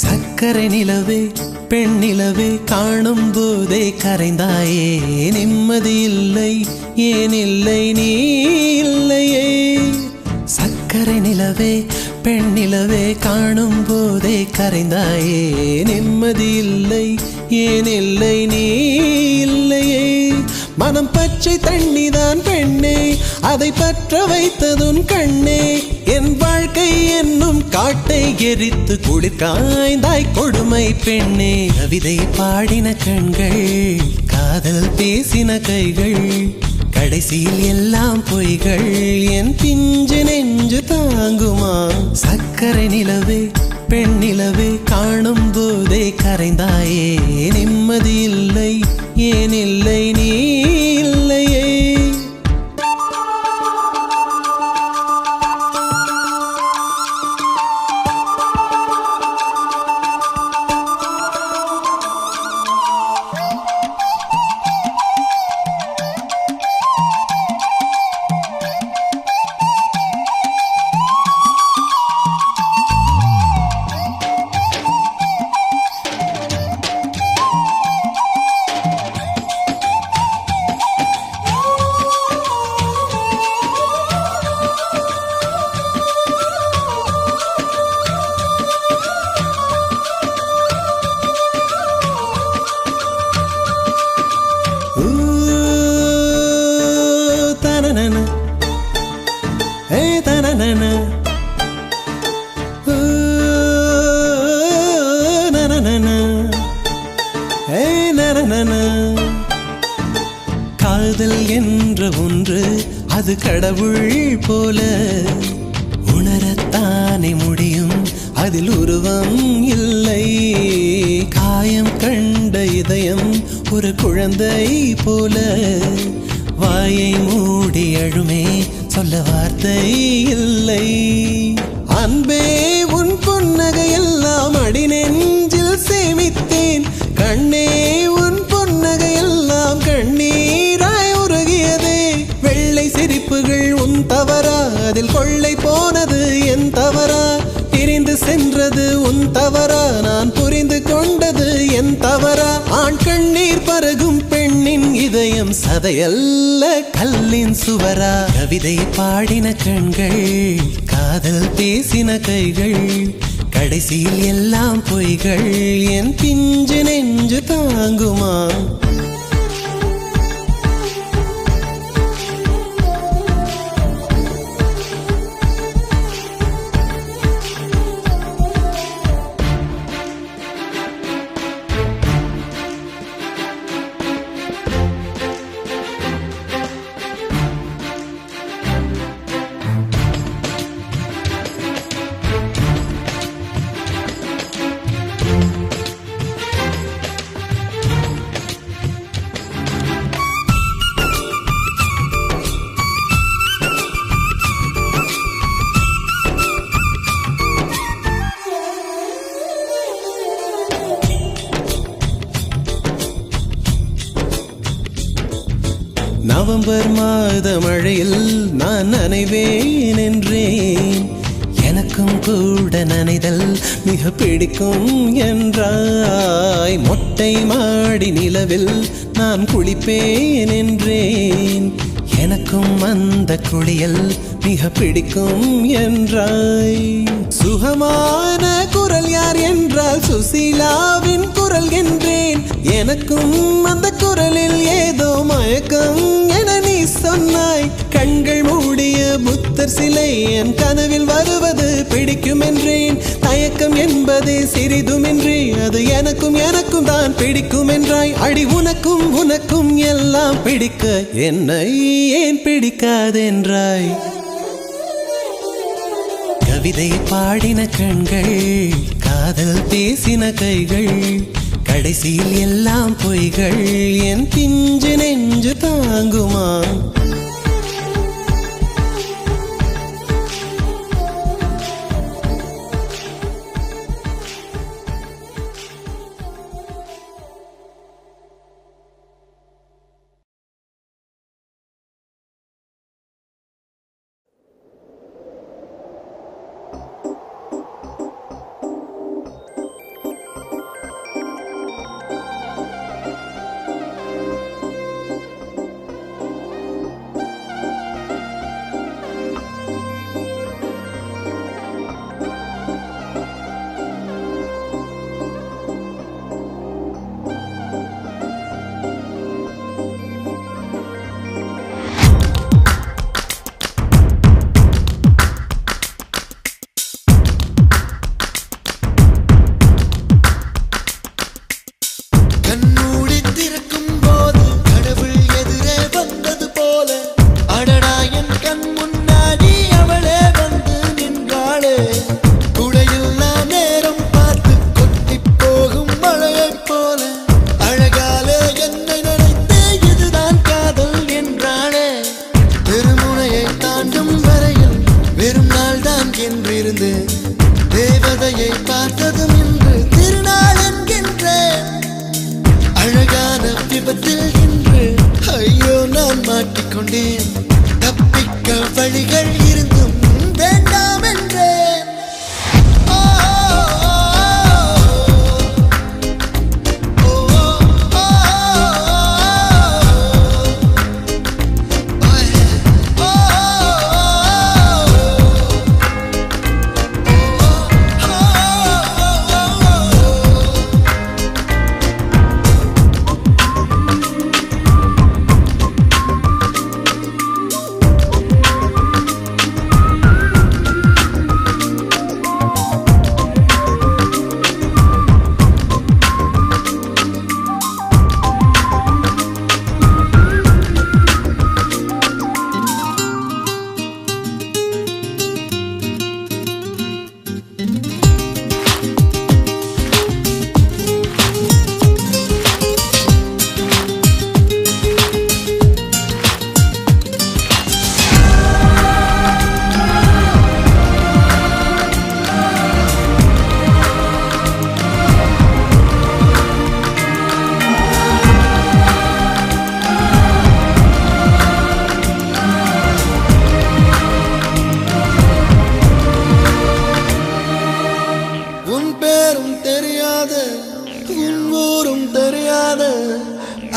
சக்கரை நிலவே பெண் நிலவே காணும் போதே கரைந்தாயே நிம்மதி இல்லை ஏன் இல்லை நீ இல்லையே சக்கரை நிலவே பெண் நிலவே காணும் போதே கரைந்தாயே நிம்மதி இல்லை ஏன் இல்லை நீ இல்லையே மனம் பச்சை தண்ணிதான் பெண்ணே அதை பற்ற வைத்ததுன் கண்ணே என் வாழ்க்கை என்னும் காட்டை எரித்து குளிர்காய்ந்தாய் கொடுமை பெண்ணே கவிதை பாடின கண்கள் காதல் பேசின கைகள் கடைசியில் எல்லாம் பொய்கள் என் பிஞ்சு நெஞ்சு தாங்குமா சக்கரை நிலவே பெண் நிலவே காணும் போதே கரைந்தாயே நிம்மதி இல்லை ஏன் இல்லை நீ இல்லையே காதல் என்ற ஒன்று அது கடவுள் போல உணரத்தானே முடியும் அதில் உருவம் இல்லை காயம் கண்ட இதயம் ஒரு குழந்தை போல வாயை மூடி அழுமே சொல்ல வார்த்தை இல்லை அன்பே உன் புன்னகை எல்லாம் அடி நெஞ்சில் சேமித்தேன் கண்ணே உன் புன்னகை எல்லாம் கண்ணீராய் உருகியதே வெள்ளை சிரிப்புகள் உன் தவறா அதில் கொள்ளை போனது என் தவறா பிரிந்து சென்றது உன் தவறா நான் புரிந்து கொண்டது என் தவறா ஆண் கண்ணீர் பருகும் பெண்ணின் இதயம் சதையல்ல கல்லின் சுவரா கவிதை பாடின கண்கள் காதல் பேசின கைகள் கடைசியில் எல்லாம் பொய்கள் என் பிஞ்சு நெஞ்சு தாங்குமா நவம்பர் மாத மழையில் நான் நனைவேன் என்றேன் எனக்கும் கூட நனைதல் மிக பிடிக்கும் என்றாய் மொட்டை மாடி நிலவில் நான் குளிப்பேன் என்றேன் எனக்கும் அந்த குளியல் மிக பிடிக்கும் என்றாய் சுகமான குரல் யார் என்றால் சுசீலாவின் குரல் என்றேன் எனக்கும் அந்த குரலில் ஏதோ மயக்கம் என நீ சொன்னாய் கண்கள் மூடிய புத்தர் சிலை என் கனவில் வருவது பிடிக்கும் என்றேன் தயக்கம் என்பதே சிறிதுமின்றி அது எனக்கும் எனக்கும் தான் பிடிக்கும் என்றாய் அடி உனக்கும் உனக்கும் எல்லாம் பிடிக்க என்னை ஏன் பிடிக்காதென்றாய் கவிதை பாடின கண்கள் காதல் பேசின கைகள் கடைசியில் எல்லாம் பொய்கள் என் பிஞ்சு நெஞ்சு தாங்குமா கொண்டேன். தப்பிக்க வழிகள் இருந்தும் வேண்டாம் என்றேன்.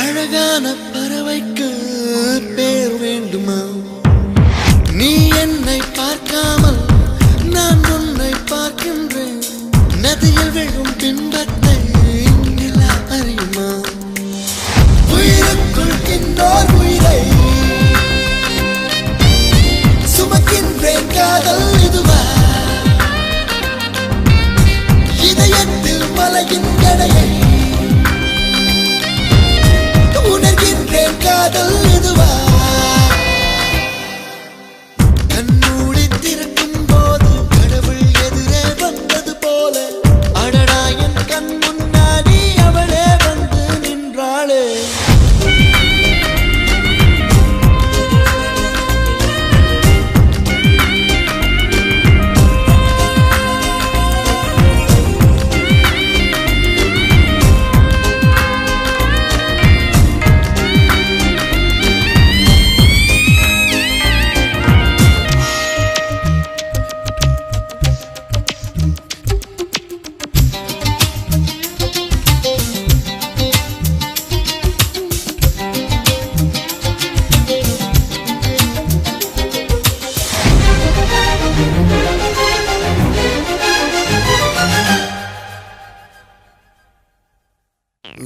அழகான பறவைக்கு பேர் வேண்டுமா? நீ என்னை பார்க்காமல் நான் உன்னை பார்க்கின்றேன். நதியில் விழும் பின்பத்தை நிலா அறியுமா? உயிருக்குள் இன்னோர் உயிரை சுமக்கின்றேன். காதல் இதுவா? இதயத்தில் மலையின் எடையை உணர்கின்றேன். காதல் இதுவா? கண்ணூடி திறக்கும் போது கடவுள் எதிரே வந்தது போல அடடா என் கண் முன்னாடி அவளே வந்து நின்றாளே.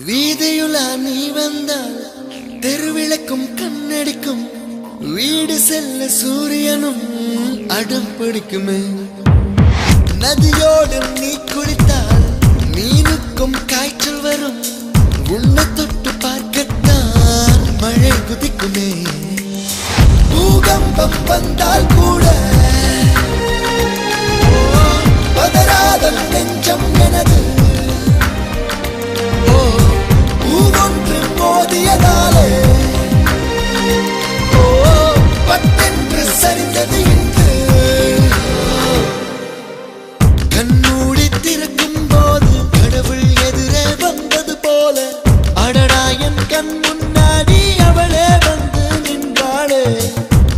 வீதியுலா நீ வந்தால் தெருவிளக்கும் கண்ணடிக்கும். வீடு செல்ல சூரியனும் அடம் பிடிக்குமே. நதியோடு நீ குளித்தால் மீனுக்கும் காய்ச்சல் வரும். உன்னை தொட்டு பார்க்கத்தான் மழை குதிக்குமே. பூகம்பம் வந்தால் கூட பதறாத நெஞ்சம் எனது. பூவொன்று மோதியதாலே பட்டென்று சரிந்தது இன்று. கண்ணூடி திறக்கும் போது கடவுள் எதிரே வந்தது போல அடடா என் கண் முன்னாடி அவளே வந்து நின்றாளே.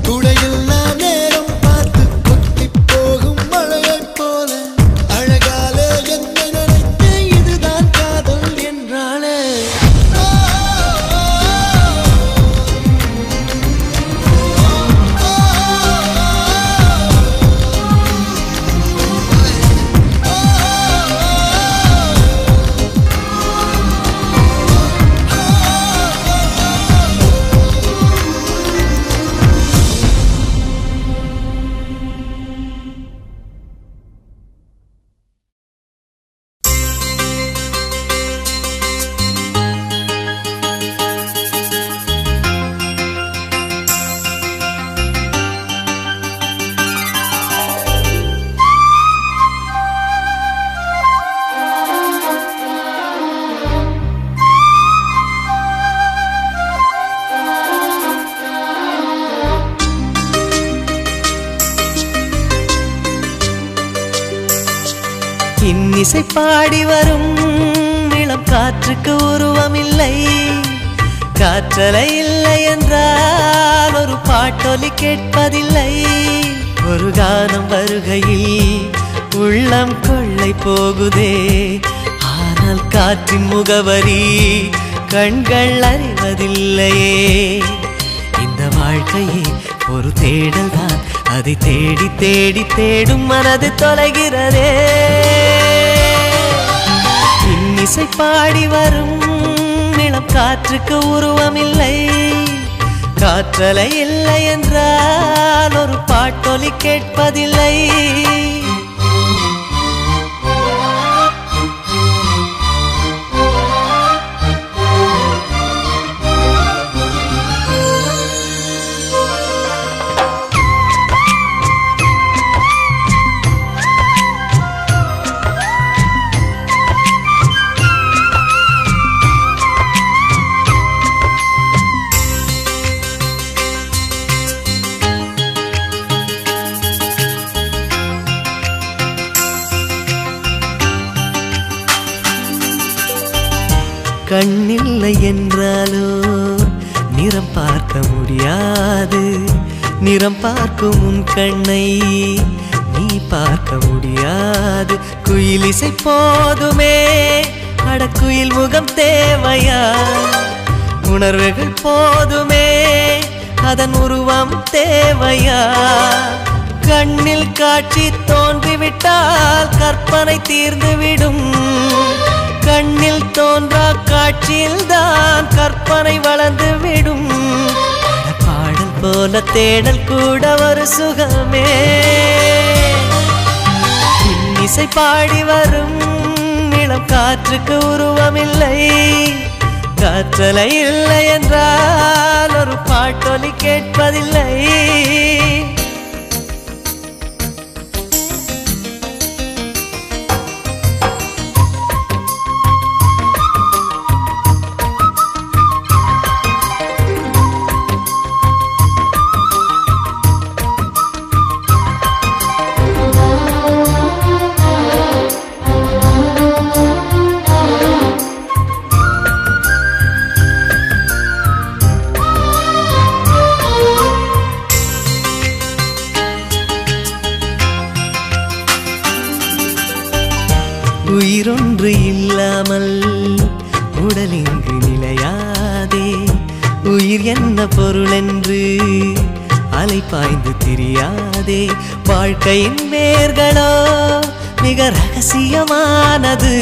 துடையில்லா நேரம் பார்த்து கொட்டி போகும் மழையைப் போல அழகாலே என்னை நினைத்து இதுதான் காதல் என்றாளே. இன்னிசை பாடி வரும் இளம் காற்றுக்கு உருவமில்லை. காற்றலை இல்லை என்றால் ஒரு பாட்டொலி கேட்பதில்லை. ஒரு கானம் வருகையில் உள்ளம் கொள்ளை போகுதே, ஆனால் காற்றின் முகவரி கண்கள் அறிவதில்லையே. இந்த வாழ்க்கையே ஒரு தேடல் தான், அதை தேடி தேடி தேடும் மனது தொலைகிறதே. இன்னிசை பாடி வரும் இளம் காற்றுக்கு உருவமில்லை. காற்றலை இல்லை என்றால் ஒரு பாட்டொலி கேட்பதில்லை. கண்ணில்லை என்றாலோ நிறம் பார்க்க முடியாது, நிறம் பார்க்கும் உன் கண்ணை நீ பார்க்க முடியாது. குயில் இசை போதுமே, அடக்குயில் முகம் தேவையா? உணர்வுகள் போதுமே, அதன் உருவம் தேவையா? கண்ணில் காட்சி தோன்றிவிட்டால் கற்பனை தீர்ந்துவிடும். கண்ணில் தோன்றா காட்சியில் தான் கற்பனை வளர்ந்து விடும். பாடல் போல தேடல் கூட ஒரு சுகமே. இன்னிசை பாடி வரும் இளம் காற்றுக்கு உருவமில்லை. காற்றலை இல்லை என்றால் ஒரு பாட்டொலி கேட்பதில்லை. உயிரொன்று இல்லாமல் உடல் இங்கு நிலையாதே. உயிர் என்ன பொருள் என்று அலை பாய்ந்து திரியாதே. வாழ்க்கையின் வேர்களோ மிக ரகசியமானது.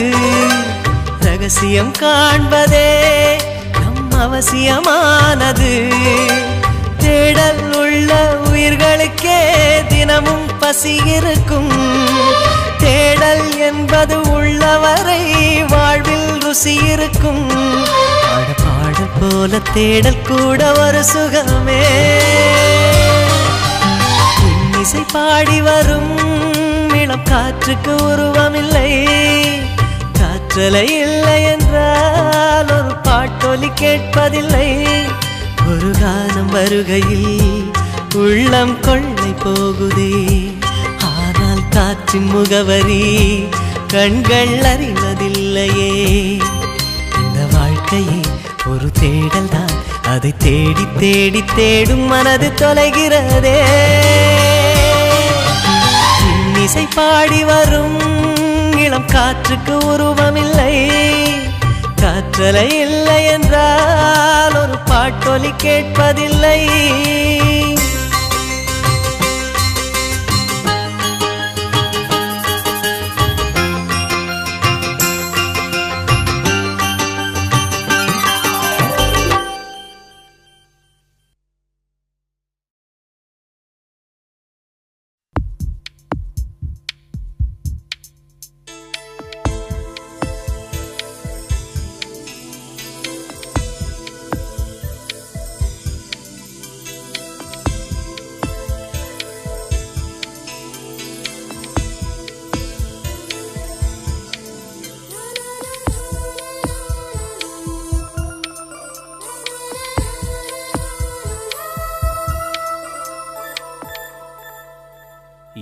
ரகசியம் காண்பதே நம் அவசியமானது. தேடல் உள்ள உயிர்களுக்கே தினமும் பசி இருக்கும். தேடல் என்பது உள்ளவரை வாழ்வில் ருசி இருக்கும். பாடல் போல தேடல் கூட ஒரு சுகமே. இன்னிசை பாடி வரும் இளம் காற்றுக்கு உருவமில்லை. காற்றலை இல்லை என்றால் ஒரு பாட்டொலி கேட்பதில்லை. ஒரு கானம் வருகையில் உள்ளம் கொள்ளை போகுதே, ஆனால் காற்றின் முகவரி கண்கள் அறிவதில்லையே. இந்த வாழ்க்கையே ஒரு தேடல் தான், அதை தேடி தேடி தேடும் மனது தொலைகிறதே. இன்னிசை பாடி வரும் இளம் காற்றுக்கு உருவமில்லை. காற்றலை இல்லை என்றால் ஒரு பாட்டொலி கேட்பதில்லை.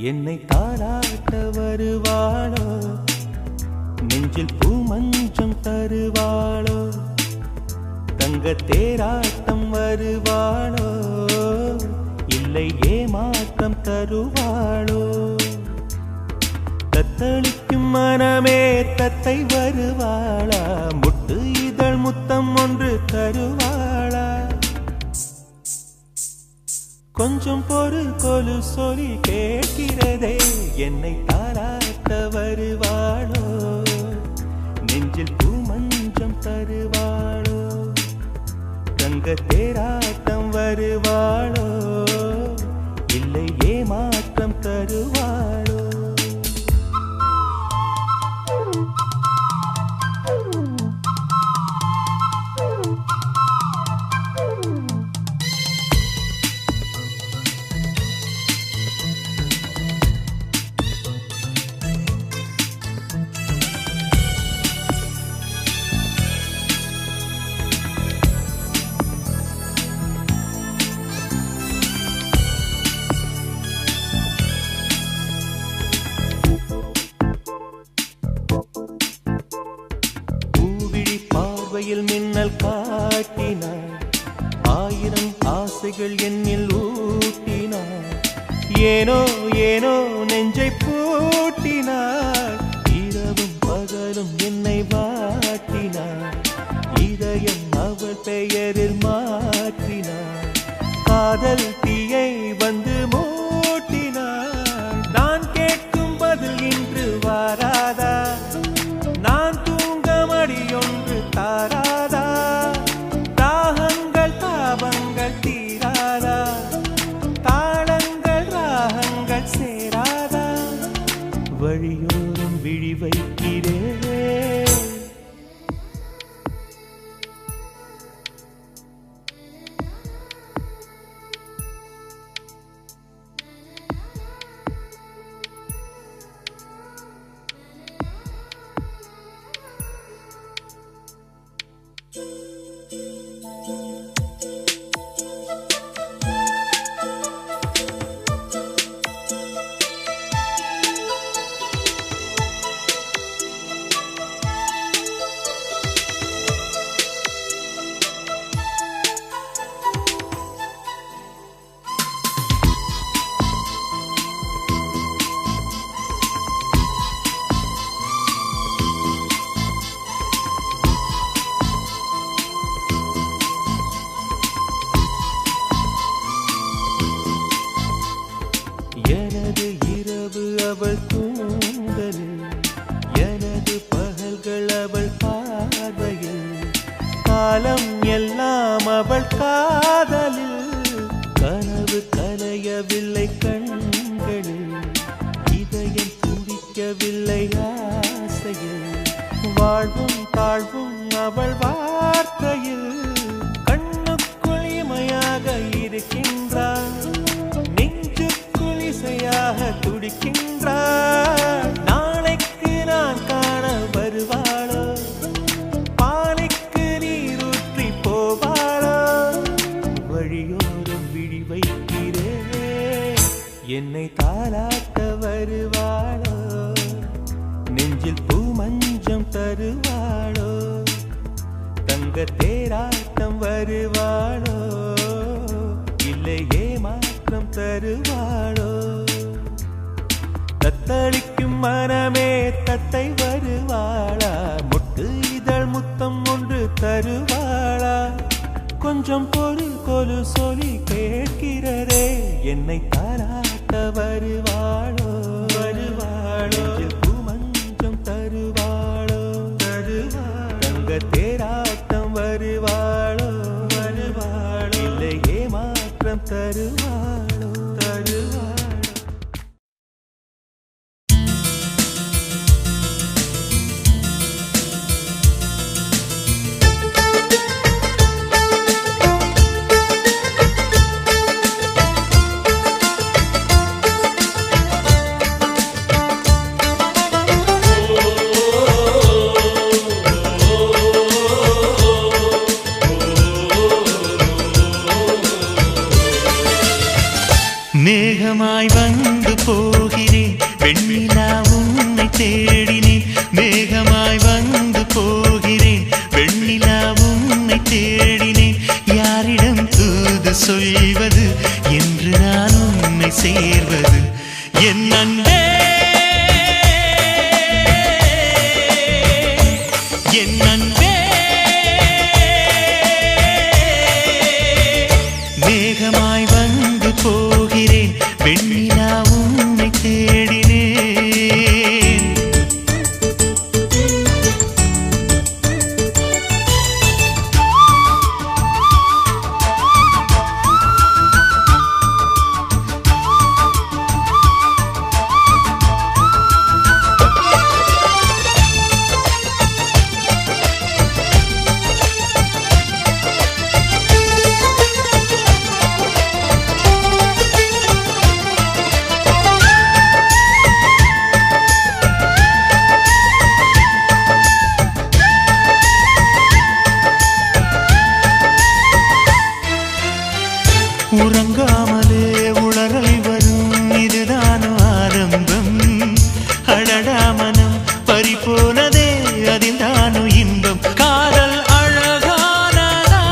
என்னை தாராட்ட வருவாளோ, நெஞ்சில் பூமஞ்சம் தருவாளோ, தங்க தங்கத்தேராட்டம் வருவாளோ இல்லை ஏமாற்றம் தருவாளோ தத்தளிக்கும் மனமே தத்தை வருவாளா முட்டு இதழ் முத்தம் ஒன்று தருவாளா கொஞ்சம் பொறு கொலு சொல்லி கேட்கிறதே என்னை தாராட்ட வருவாளோ நெஞ்சில் பூமஞ்சம் தருவாளோ தங்கத்தேராட்டம் வருவாளோ இல்லை ஏமாற்றம் தருவாளோ மின்னல் காட்டினாள் ஆயிரம் ஆசைகள் என்னில் ஊட்டினாள் ஏனோ ஏனோ நெஞ்சை பூட்டினாள் இரவும் பகலும் என்னை வாட்டினாள் இதயம் அவள் பெயரில் மாற்றினாள் காதல் தீயை வந்து மூட்டினாள் நான் கேட்கும் பதில் இன்று வாராதா நான் தூங்க மடியொன்று தாராதா தாகங்கள் தாபங்கள் தீராதா தாளங்கள் ராகங்கள் சேராதா வழியோரம் விழி வைக்கிறேன் எனது இரவு அவள் தூங்கலில் எனது பகல்கள் அவள் பார்வையில் காலம் எல்லாம் அவள் காதலில் கனவு கலையவில்லை கண்களில் இதயம் துடிக்கவில்லை ஆசையில் வாழ்வும் தாழ்வும் அவள் வார்த்தையில் கண்ணுக்குள் இமையாக இருக்கின்றாள் துடிக்கின்றாள் நாளைக்கு நான் காண வருவாளோ பாலைக்கு நீரூற்றி போவாளோ வழியோரம் விழி வைக்கிறேன் என்னை தாலாட்ட வருவாளோ நெஞ்சில் பூமஞ்சம் தருவாளோ தங்கத்தேராட்டம் வருவாளோ இல்லை ஏமாற்றம் தருவாளோ தத்தளிக்கும் மனமே தத்தை வருவாளா முட்டு இதழ் முத்தம் ஒன்று தருவாளா கொஞ்சம் பொறு கொலு சொல்லி கேட்கிறதே என்னை தாராட்ட வருவாளோ வருவாளோ பூமஞ்சம் தருவாளோ தருவாளோ தங்கத்தேராட்டம் வருவாளோ வருவாளோ இல்லை ஏமாற்றம் தருவாளோ தருவாளோ மேகமாய் வந்து போகிறேன் வெண்ணிலா உன்னை தேடினேன் மேகமாய் வந்து போகிறேன் வெண்ணிலா உன்னை தேடினேன் சொல்வது என்று நான் உன்னை சேர்வது என் அன்பே என் அன்பே வேகமாய் வந்து போகிறேன் வெண்ணிலா உன்னை தேடினேன் உறங்காமலே உளறல் வரும் இதுதான் ஆரம்பம் அடடா மனம் பறிபோனதே அதில்தானு இன்பம் காதல் அழகானதா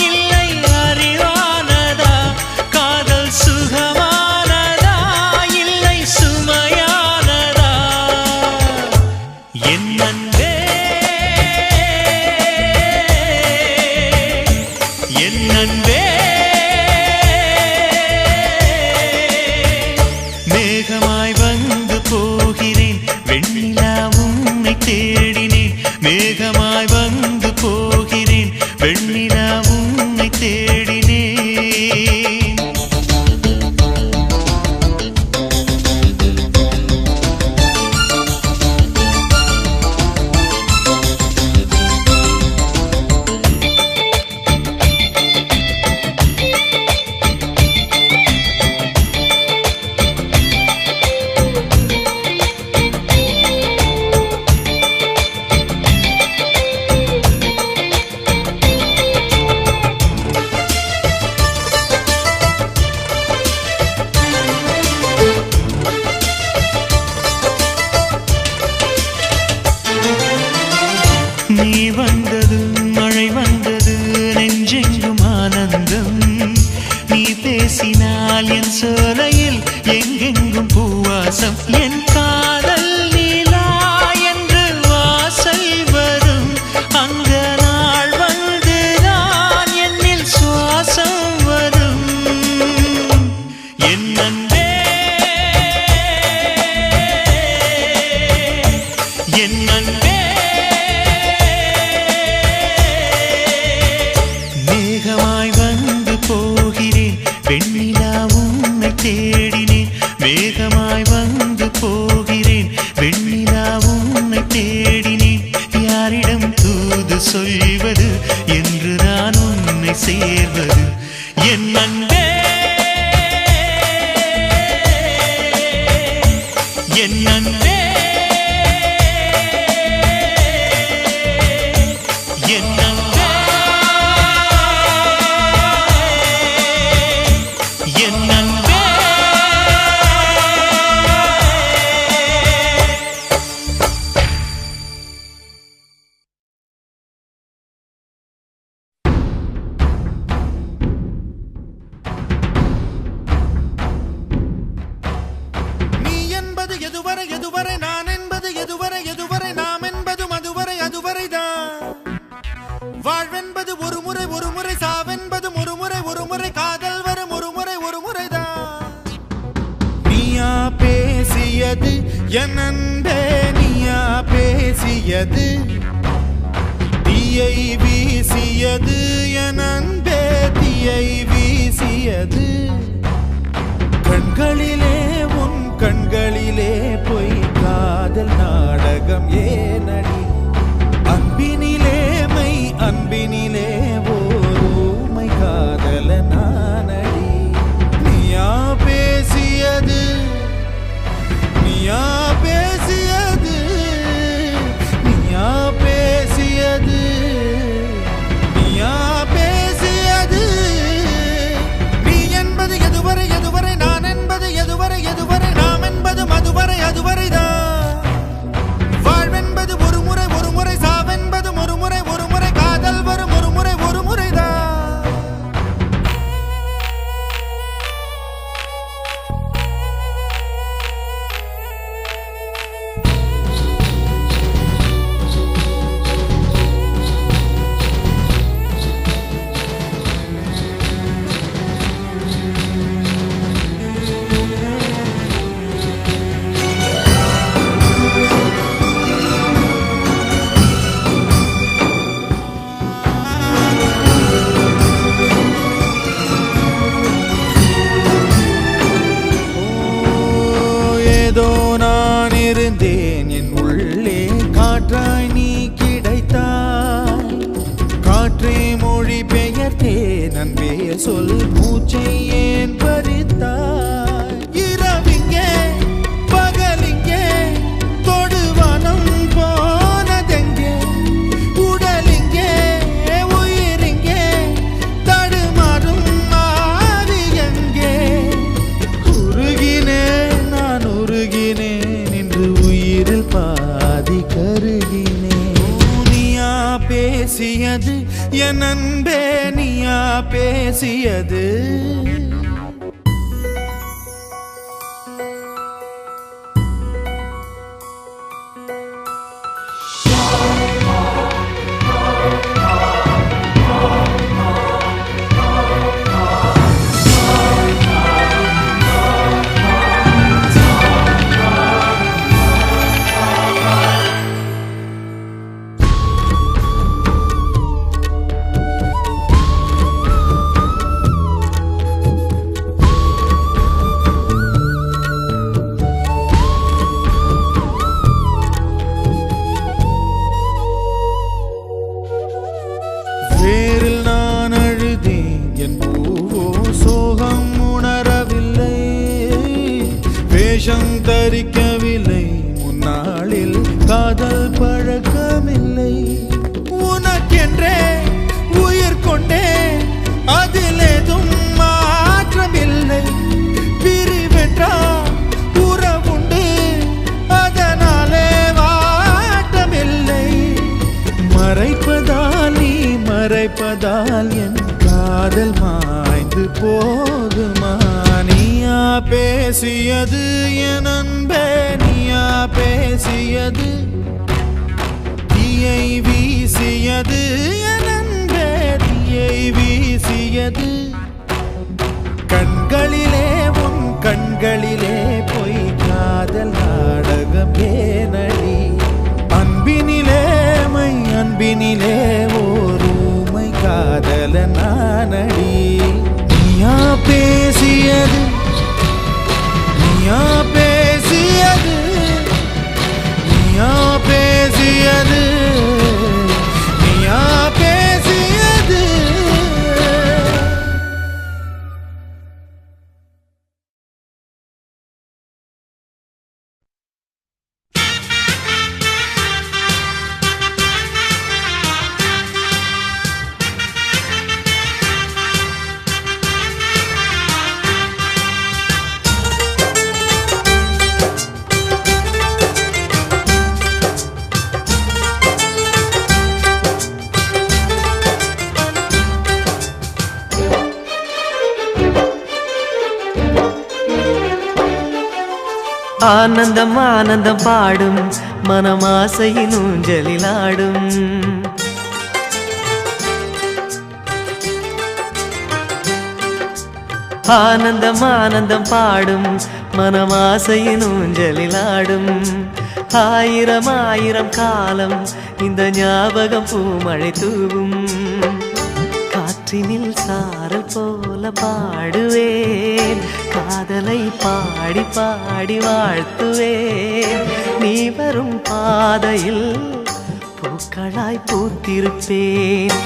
இல்லை அறிவானதா காதல் சுகமானதா இல்லை சுமையானதா என் அன்பே என் அன்பே மேகமாய் வந்து போகிறேன் வெண்ணிலா உன்னை தேடினேன் மேகமாய் வந்து போகிறேன் வெண்ணிலா உன்னை தேடினேன் நீ வந்தது மழை வந்தது நெஞ்செங்கும் ஆனந்தம் நீ பேசினால் என் சோலையில் எங்கெங்கும் பூவாசம் என் காதல் நீலா என்று வாசல் வரும் அந்த நாள் வந்துதான் என்னில் சுவாசம் வரும் என் அன்பே என் அன்பே மேகமாய் வந்து போகிறேன் வெண்ணிலா உன்னை தேடினேன் மேகமாய் வந்து போகிறேன் வெண்ணிலா உன்னை தேடினேன் யாரிடம் தூது சொல்வது என்று நான் உன்னை சேர்வது என் அன்பே என் அன்பே என் அன்பே என் அன்பே நீ என்பது எதுவரை எதுவரை நான் என்பது எதுவரை எதுவரை நாம் என்பது மதுவரை அதுவரைதான் வாழ்வென்பது ஒரு முறை சாவென்பதும் ஒரு முறை காதல் வரும் ஒரு முறைதான் நீயா பேசியது என் அன்பே நீயா பேசியது தீயை வீசியது என் அன்பே தீயை வீசியது கண்களிலே உன் கண்களிலே பொய் காதல் நாடகம் ஏனடி அன்பினிலே மை அன்பினிலே ஓமை காதல நானடி நீயா பேசியது நீயா பேசியது நீயா பேசியது நீயா பேசியது நீ என்பது எதுவரை எதுவரை நான் என்பது எதுவரை எதுவரை நாம் என்பது மதுவரை அதுவரை சொல் மூச்சை ஏன் பறித்தாய் இரவிங்கே பகலிங்கே தொடுவானம் போனதெங்கே உடலிங்கே உயிரிங்கே தடுமாறும் மாறி எங்கே உருகினேன் நான் உருகினேன் இன்று உயிரில் பாதி கருகினேன் நீயா பேசியது என் அன்பே நீயா பேசியது வேரில் நான் அழுதேன் என் பூவோ சோகம் உணரவில்லை வேஷம் தரிக்கவில்லை முன்னாளில் காதல் பழக்கமில்லை உனக்கென்றே உயிர் கொண்டே அதில் ஏதும் மாற்றமில்லை பிரிவென்றால் உறவுண்டு அதனாலே வாட்டமில்லை மறைப்பதால் நீ மறைப்பதால் என் காதல் மாய்ந்து போகுமா நீயா பேசியது என் அன்பே நீயா பேசியது தீயை வீசியது என் அன்பே தீயை வீசியது கண்களிலே உன் கண்களிலே பொய் காதல் நாடகம் ஏனடி அன்பினிலே மை அன்பினிலே ஓருமை காதல நானடி நீயா பேசியது நீயா பேசியது நீயா பேசியது நீயா பேசியது ஆனந்தம் ஆனந்தம் பாடும் மனமாசையின் ஊஞ்சலிலாடும் ஆனந்தம் ஆனந்தம் பாடும் மனமாசையின் ஊஞ்சலிலாடும் ஆயிரம் ஆயிரம் காலம் இந்த ஞாபகம் பூமழை தூவும் காற்றினில் சாரல் போல பாடுவேன் காதலை பாடி பாடி வாழ்த்துவேன் நீ வரும் பாதையில் பூக்களாய் பூத்திருப்பேன்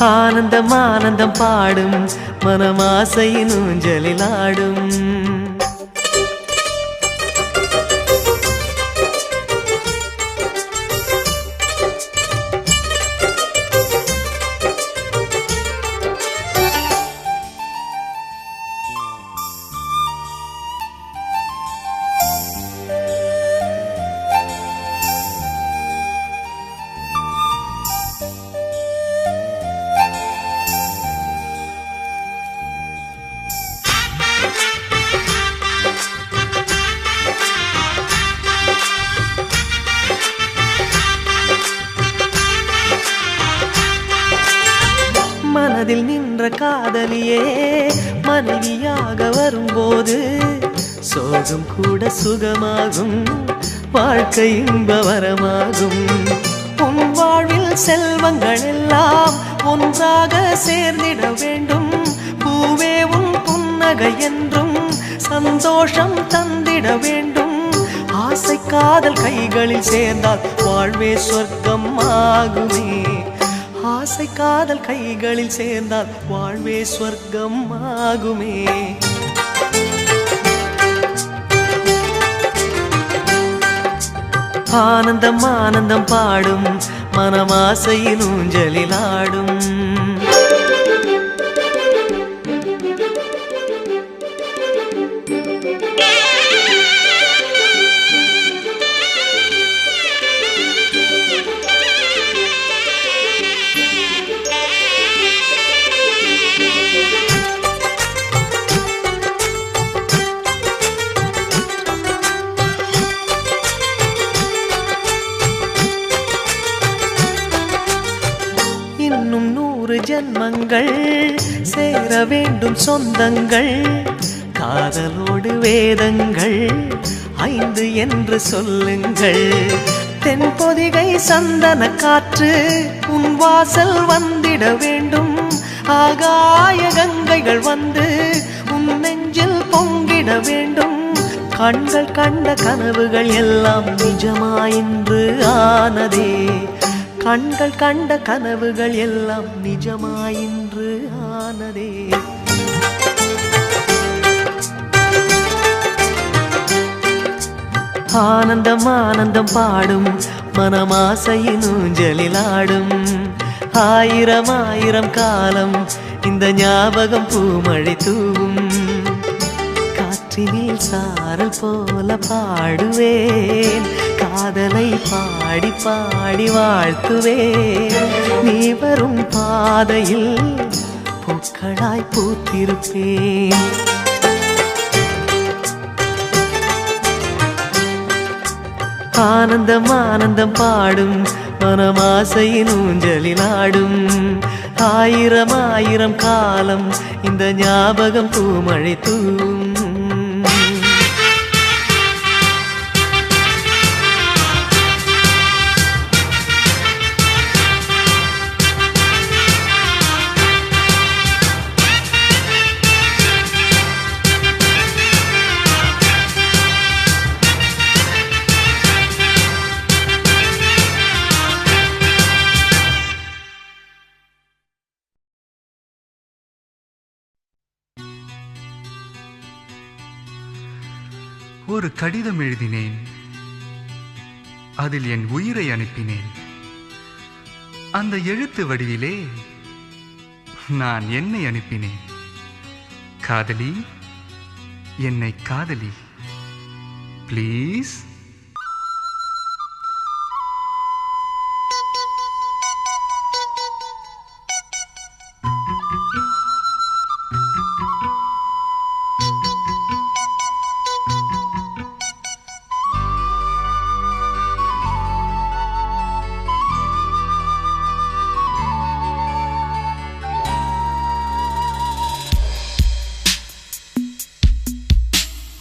ஆனந்தம் ஆனந்தம் பாடும் மனமாசையின் ஊஞ்சலிலாடும் மனதில் நின்ற காதலியே மனைவியாக வரும்போது சோகம் கூட சுகமாகும் வாழ்க்கை இன்பவரமாகும் உன் வாழ்வில் செல்வங்கள் எல்லாம் ஒன்றாக சேர்ந்திட வேண்டும் பூவே உன் புன்னகை என்றும் சந்தோஷம் தந்திட வேண்டும் ஆசை காதல் கைகளில் சேர்ந்தால் வாழ்வே சொர்க்கம் ஆகுமே. ஆசை காதல் கைகளில் சேர்ந்தால் வாழ்வே சொர்க்கம் ஆகுமே. ஆனந்தம் ஆனந்தம் பாடும் மனமாசையின் ஊஞ்சலில் ஆடும். இன்னும் 100 ஜென்மங்கள் சேர வேண்டும் சொந்தங்கள். காதலோடு வேதங்கள் 5 என்று சொல்லுங்கள். தென்பொதிகை சந்தன காற்று உன் வாசல் வந்திட வேண்டும். ஆகாய கங்கைகள் வந்து உன் நெஞ்சில் பொங்கிட வேண்டும். கண்கள் கண்ட கனவுகள் எல்லாம் நிஜமாயின்று ஆனதே. கண்கள் கண்ட கனவுகள் எல்லாம் நிஜமாயின்று ஆனதே. ஆனந்தம் ஆனந்தம் பாடும் மனமாசையின் ஊஞ்சலில் ஆடும். ஆயிரம் ஆயிரம் காலம் இந்த ஞாபகம் பூமழை தூவும். காற்றினில் சாரல் போல பாடுவேன். காதலை பாடி பாடி வாழ்த்துவேன். நீ வரும் பாதையில் பூக்களாய் பூத்திருப்பேன். ஆனந்தம் ஆனந்தம் பாடும் மனமாசையின் ஊஞ்சலில் ஆடும். ஆயிரம் ஆயிரம் காலம் இந்த ஞாபகம் பூமழை தூவும். ஒரு கடிதம் எழுதினேன். அதில் என் உயிரை அனுப்பினேன். அந்த எழுத்து வடிவிலே நான் என்னை அனுப்பினேன். காதலி, என்னை காதலி, ப்ளீஸ்.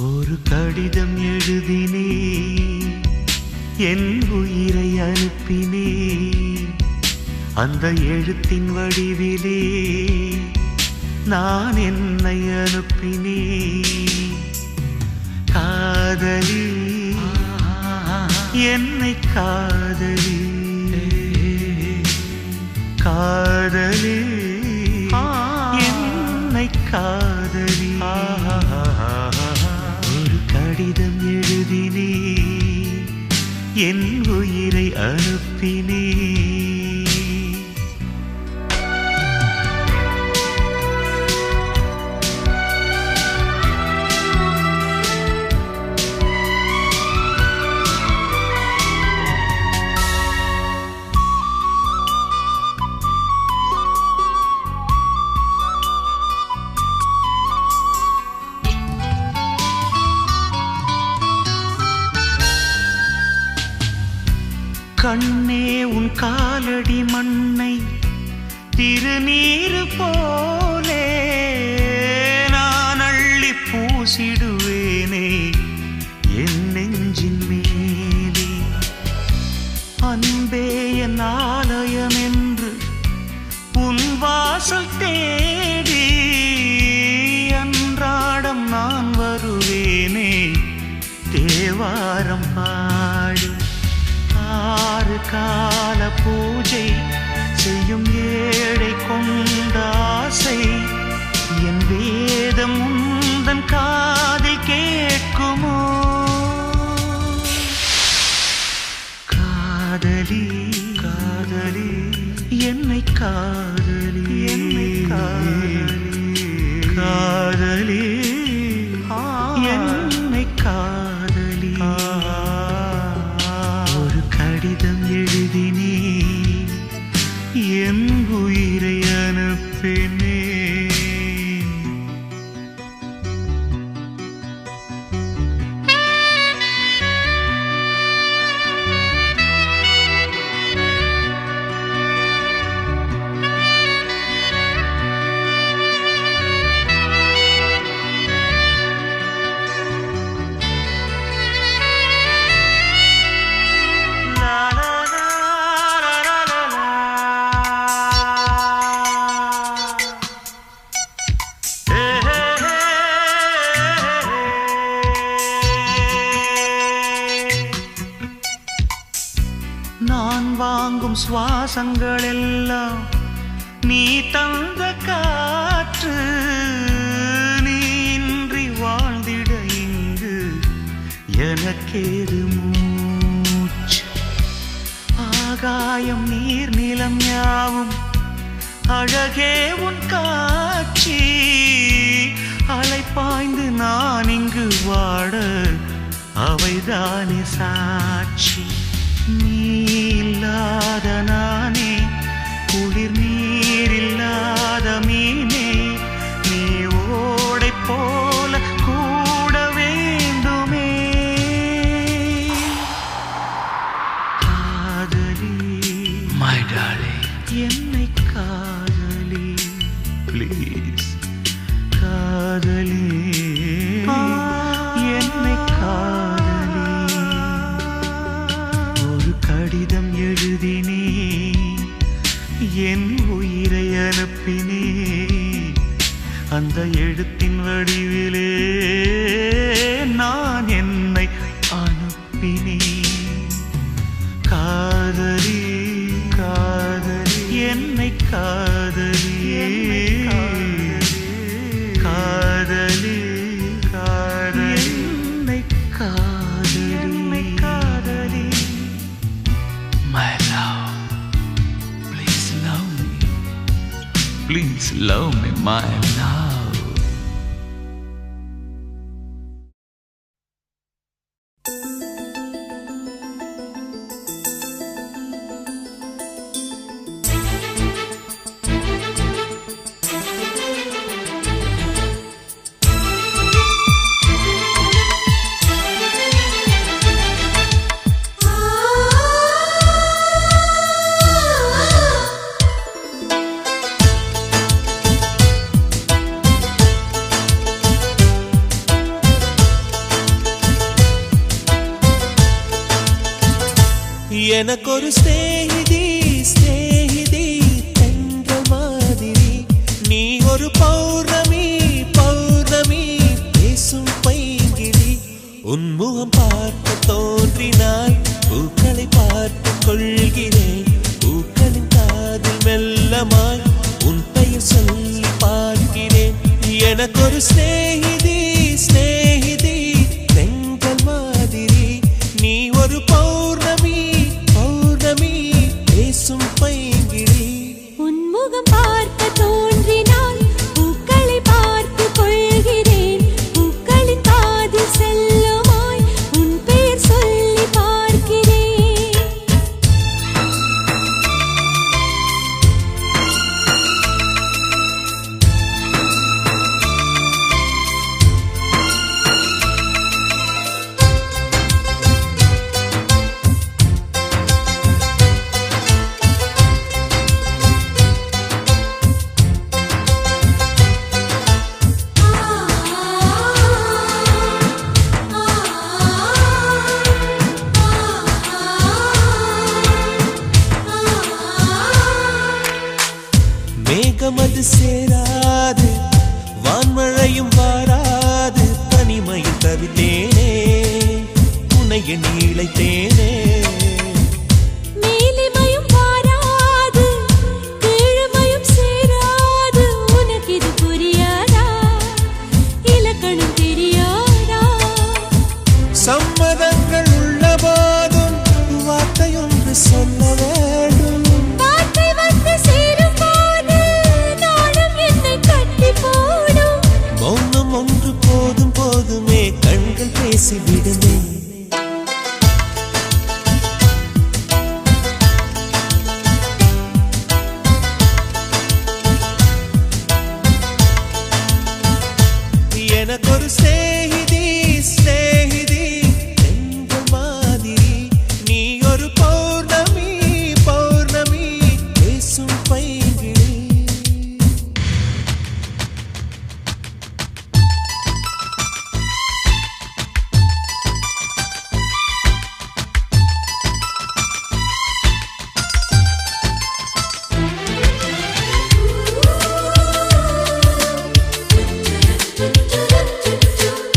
ஒரு கடிதம் எழுதினே, என் உயிரை அனுப்பினே. அந்த எழுத்தின் வடிவிலே நான் என்னை அனுப்பினே. காதலி, என்னை காதலி, காதலி, என்னை காதலி. கடிதம் எழுதினே, என் உயிரை அனுப்பினே. கண்ணே, உன் காலடி மண்ணை திருநீரு போலே நான் அள்ளி பூசிடுவேனே என் நெஞ்சின் மேலே. அன்பே என் ஆலயம் என்று உன் வாசல் தேடி அன்றாடம் நான் வருவேனே தேவாரம் சுவாசங்கள் எல்லாம் நீ தந்த காற்று. நீ இன்றி வாழ்ந்திட இங்கு எனக்கேது மூச்சு. ஆகாயம் நீர் நிலம் யாவும் அழகே உன் காட்சி. அலை பாய்ந்து நான் இங்கு வாட அவைதானே சாட்சி. நீ இல்லாத நானே குளிர் நீர் இல்லாத மீனே. நீ ஓடை போல கூட வேண்டுமே. காதலி My darling, என்னை காதலி ப்ளீஸ். காதலி என்னை காதலி. ஒரு கடிதம் எழுதினே என் உயிரை அனுப்பினே. அந்த எழுத்தின் வடிவிலே நான் என்னை அனுப்பினேன். காதலி காதலி என்னை காதலி. காதலி காதலி என்னை காதலி. என்னை காதலி. my love, please love me. Please love me, my love. எனக்கொரு ஸ்நேகிதி ஸ்நேகிதி என்ற மாதிரி. நீ ஒரு பௌர்ணமி பௌர்ணமி பேசும் பைங்கிளி. உன்முகம் பார்க்க தோன்றினால் பூக்களை பார்த்து கொள்கிறேன். பூக்களின் காதில் மெல்லமாய் உன் பெயர் சொல்லி பார்க்கிறேன். எனக்கொரு ஸ்நேகிதி ஸ்நேகிதி எங்கள் மாதிரி. நீ ஒரு பௌர்ணமி பௌர்ணமி பேசும் பைங்கிளி. உன்முகம் பார்க்க தோன்றினால் பூக்களை பார்த்து கொள்கிறேன். பூக்களின் காதில் செல்லுமாய் உன் பெயர் சொல்லி பார்க்கிறேன். மேகமது சேராது வான்மழையும் வாராது. தனிமையில் தவித்தேனே உன்னை எண்ணி இளைத்தேனே. மேலிமையும் வாராது கீழ்மையும் சேராது. உனக்கு இது புரியாதா? இலக்கணம் தெரியாதா? சம்மதங்கள் உள்ள போதும் வார்த்தையொன்று சொல்ல வேண்டும். வார்த்தை வந்து சேரும் போது நானும் என்னை கட்டி போடும். மௌனம் ஒன்று போதும் போதுமே கண்கள் பேசிவிடுமே. எனக்கொரு ஸ்நேகிதி ஸ்நேகிதி என்ற மாதிரி. நீ ஒரு பௌர்ணமி பௌர்ணமி பேசும் பைங்கிளி. Ooh.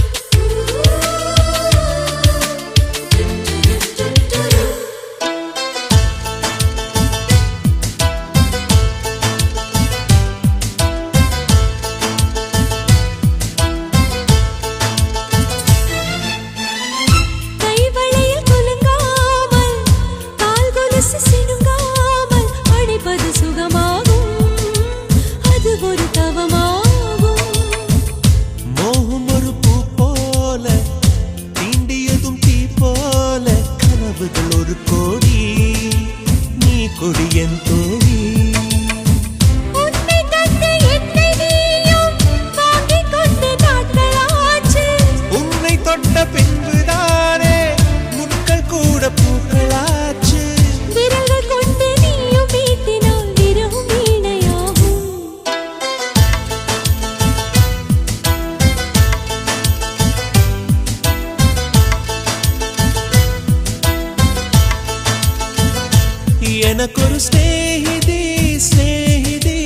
எனக்கொரு ஸ்நேகிதி ஸ்நேகிதி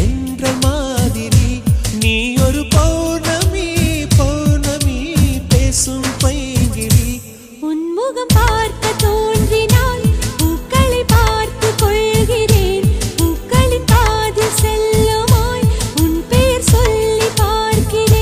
என்ற மாதிரி நீ ஒரு பௌர்ணமி பௌர்ணமி பேசும் பைங்கிளி உன்முகம் பார்க்க தோன்றினால் பூக்களை பார்த்து கொள்கிறேன் பூக்களின் பாதில் செல்லுமாய் உன் பெயர் சொல்லி பார்க்கிறேன்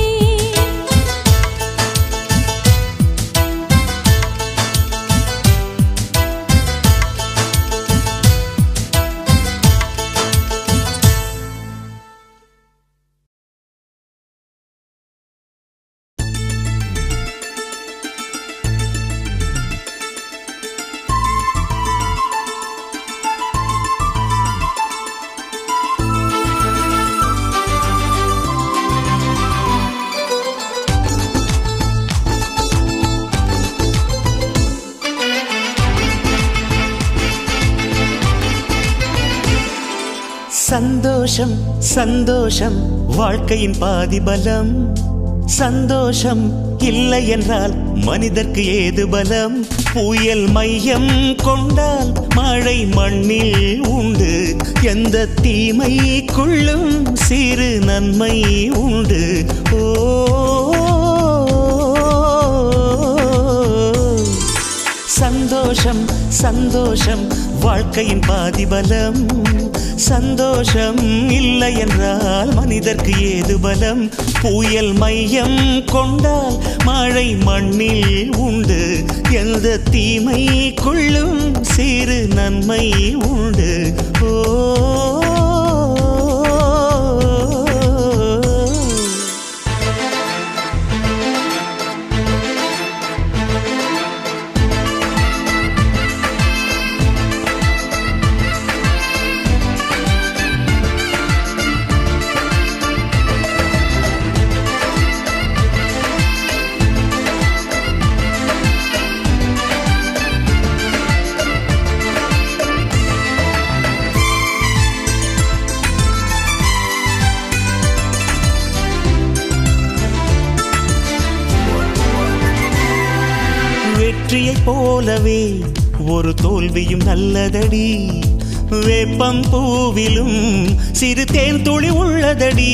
சந்தோஷம் சந்தோஷம் வாழ்க்கையின் பாதி பலம் சந்தோஷம் இல்லை என்றால் மனிதர்க்கு ஏது பலம் புயல் மையம் கொண்டால் மழை மண்ணில் உண்டு எந்த தீமைக்குள்ளும் சிறு நன்மை உண்டு ஓ சந்தோஷம் சந்தோஷம் வாழ்க்கையின் பாதி பலம் சந்தோஷம் இல்லை என்றால் மனிதர்க்கு ஏது பலம் புயல் மையம் கொண்டால் மழை மண்ணில் உண்டு எந்த தீமைக்குள்ளும் சிறு நன்மை உண்டு ஓ வெற்றியைப் போலவே ஒரு தோல்வியும் நல்லதடி வேப்பம் பூவிலும் சிறு தேன் துளி உள்ளதடி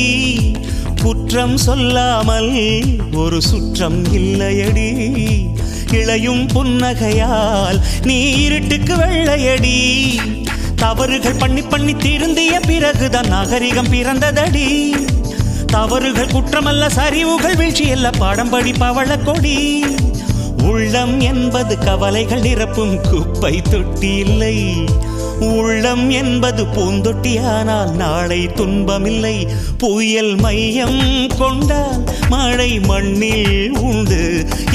குற்றம் சொல்லாமல் ஒரு சுற்றம் இல்லையடி இளையும் புன்னகையால் நீ இருட்டுக்கு வெள்ளையடி தவறுகள் பண்ணி பண்ணி திருந்திய பிறகுதான் நாகரிகம் பிறந்ததடி தவறுகள் குற்றமல்ல சரிவுகள் வீழ்ச்சியல்ல பாடம்படி பவள கொடி உள்ளம் என்பது கவலைகள் நிரப்பும் குப்பை தொட்டி இல்லை உள்ளம் என்பது பூந்தொட்டியானால் நாளை துன்பமில்லை புயல் மையம் கொண்டால் மழை மண்ணில் உண்டு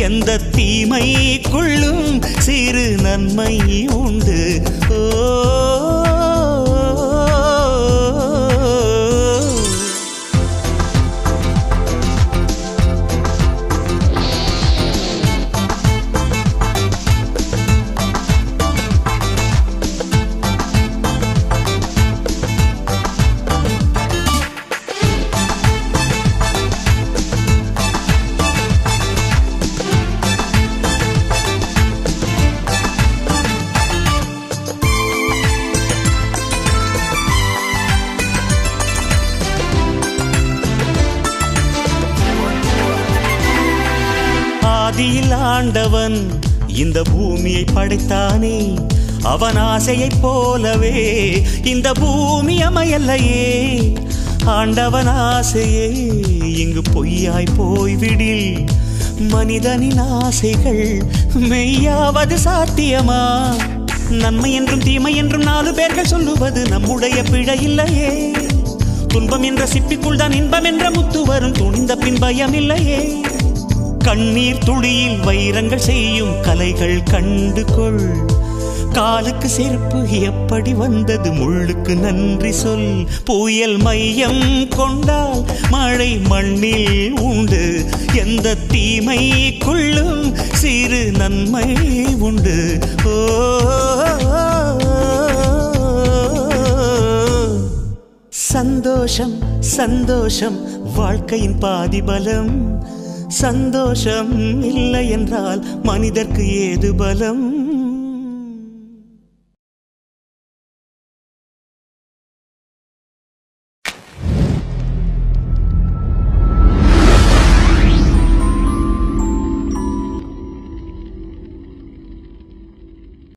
எந்த தீமைக்குள்ளும் சிறு நன்மை உண்டு ஓ ஆதியில் ஆண்டவன் இந்த பூமியை படைத்தானே அவன் ஆசையைப் போலவே இந்த பூமி அமையல்லையே ஆண்டவன் ஆசையே இங்கு பொய்யாய் போய்விடில் மனிதனின் ஆசைகள் மெய்யாவது சாத்தியமா நன்மை என்றும் தீமை என்றும் 4 பேர்கள் சொல்லுவது நம்முடைய பிழை இல்லையே துன்பம் என்ற சிப்பிக்குள் தான் இன்பம் என்ற முத்து வரும் துணிந்த பின் பயம் இல்லையே கண்ணீர் துளியில் வைரங்கள் செய்யும் கலைகள் கண்டு கொள் காலுக்கு செருப்பு எப்படி வந்தது முள்ளுக்கு நன்றி சொல் புயல் மையம் கொண்டால் மழை மண்ணில் உண்டு எந்த தீமைக்குள்ளும் சிறு நன்மை உண்டு ஓ சந்தோஷம் சந்தோஷம் வாழ்க்கையின் பாதி பலம் சந்தோஷம் இல்லை என்றால் மனிதர்க்கு ஏது பலம்